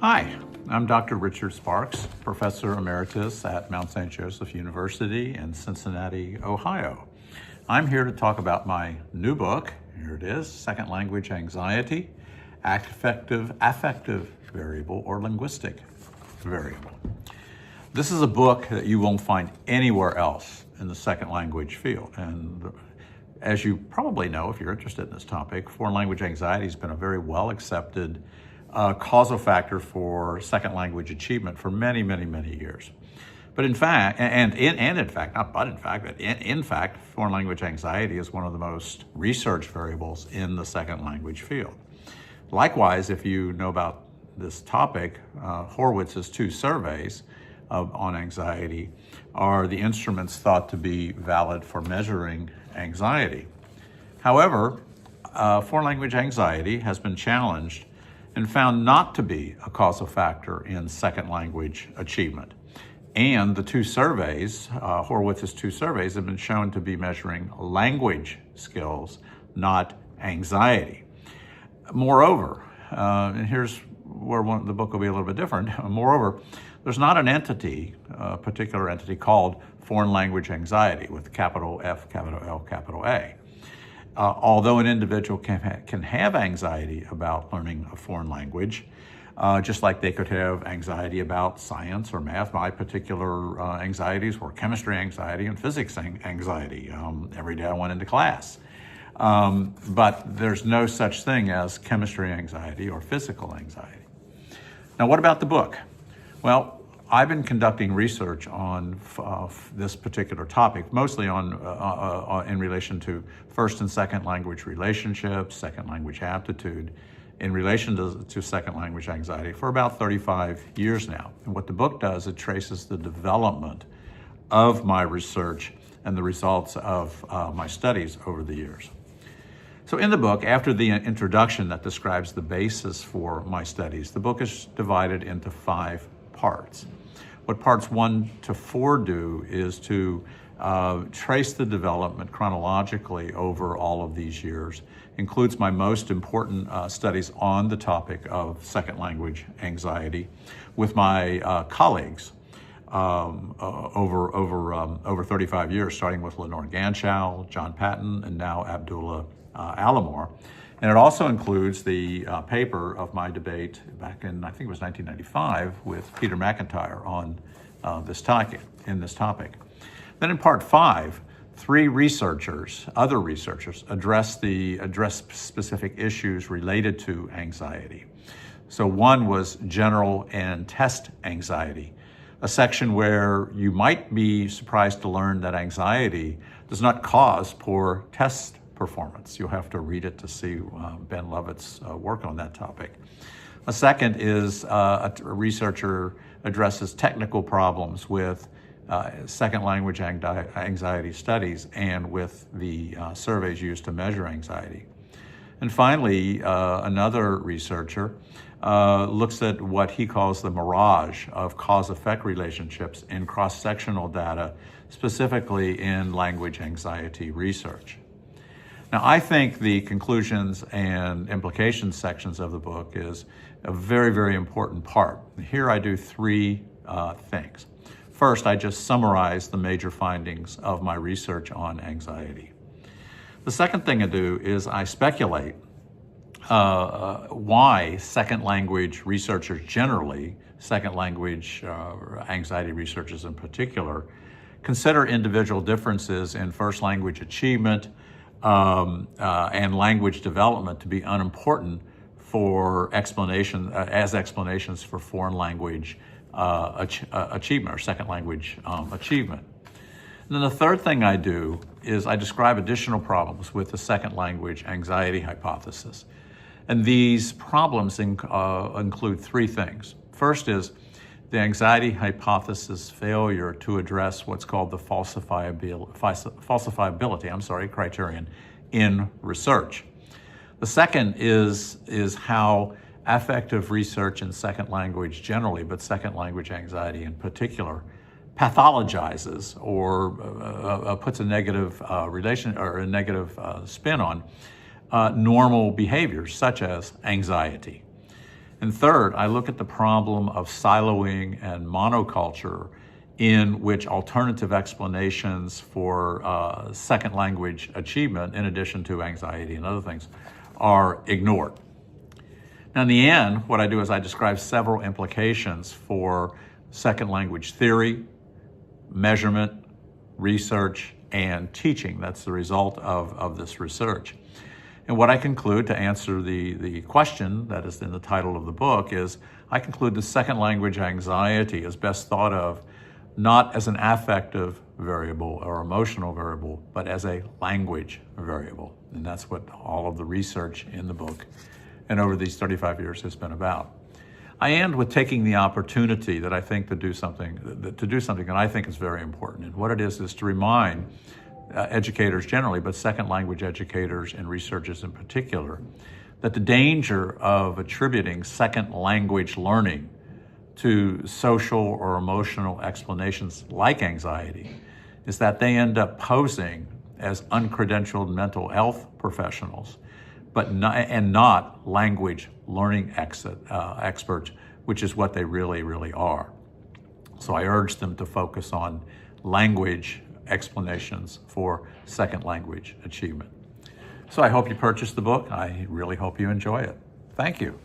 Hi, I'm Dr. Richard Sparks, Professor Emeritus at Mount St. Joseph University in Cincinnati, Ohio. I'm here to talk about my new book. Here it is, Second Language Anxiety, Affective Variable or Linguistic Variable. This is a book that you won't find anywhere else in the second language field. And as you probably know, if you're interested in this topic, foreign language anxiety has been a very well accepted causal factor for second language achievement for many, many, many years. But in fact, in fact, foreign language anxiety is one of the most researched variables in the second language field. Likewise, if you know about this topic, Horowitz's 2 surveys on anxiety are the instruments thought to be valid for measuring anxiety. However, foreign language anxiety has been challenged and found not to be a causal factor in second language achievement. And the 2 surveys, Horowitz's 2 surveys, have been shown to be measuring language skills, not anxiety. Moreover, and here's where the book will be a little bit different. Moreover, there's not an entity, a particular entity called foreign language anxiety with capital F, capital L, capital A. Although an individual can have anxiety about learning a foreign language, just like they could have anxiety about science or math. My particular anxieties were chemistry anxiety and physics anxiety. Every day I went into class. But there's no such thing as chemistry anxiety or physical anxiety. Now, what about the book? Well, I've been conducting research on this particular topic, mostly in relation to first and second language relationships, second language aptitude, in relation to second language anxiety for about 35 years now. And what the book does, it traces the development of my research and the results of my studies over the years. So in the book, after the introduction that describes the basis for my studies, the book is divided into 5 parts. What parts 1 to 4 do is to trace the development chronologically over all of these years, includes my most important studies on the topic of second language anxiety with my colleagues over 35 years, starting with Lenore Ganschow, John Patton, and now Abdullah Alamor. And it also includes the paper of my debate back in, I think it was 1995, with Peter McIntyre on this topic. Then in part 5, 3 other researchers, address specific issues related to anxiety. So one was general and test anxiety, a section where you might be surprised to learn that anxiety does not cause poor test performance. You'll have to read it to see Ben Lovett's work on that topic. A second is a researcher addresses technical problems with second language anxiety studies and with the surveys used to measure anxiety. And finally, another researcher looks at what he calls the mirage of cause-effect relationships in cross-sectional data, specifically in language anxiety research. Now, I think the conclusions and implications sections of the book is a very, very important part. Here I do 3 things. First, I just summarize the major findings of my research on anxiety. The second thing I do is I speculate why second language researchers generally, second language anxiety researchers in particular, consider individual differences in first language achievement and language development to be unimportant for explanations for foreign language achievement or second language achievement. And then the third thing I do is I describe additional problems with the second language anxiety hypothesis. And these problems include 3 things. First is the anxiety hypothesis failure to address what's called the falsifiability criterion in research. The second is how affective research in second language generally, but second language anxiety in particular, pathologizes or puts a negative relation or a negative spin on normal behaviors such as anxiety. And third, I look at the problem of siloing and monoculture in which alternative explanations for second language achievement, in addition to anxiety and other things, are ignored. Now, in the end, what I do is I describe several implications for second language theory, measurement, research, and teaching. That's the result of this research. And what I conclude, to answer the question that is in the title of the book, is I conclude the second language anxiety is best thought of not as an affective variable or emotional variable, but as a language variable. And that's what all of the research in the book and over these 35 years has been about. I end with taking the opportunity that I think to do something that I think is very important. And what it is to remind educators generally, but second language educators and researchers in particular, that the danger of attributing second language learning to social or emotional explanations like anxiety is that they end up posing as uncredentialed mental health professionals, but not language learning experts, which is what they really, really are. So I urge them to focus on language explanations for second language achievement. So I hope you purchase the book. I really hope you enjoy it. Thank you.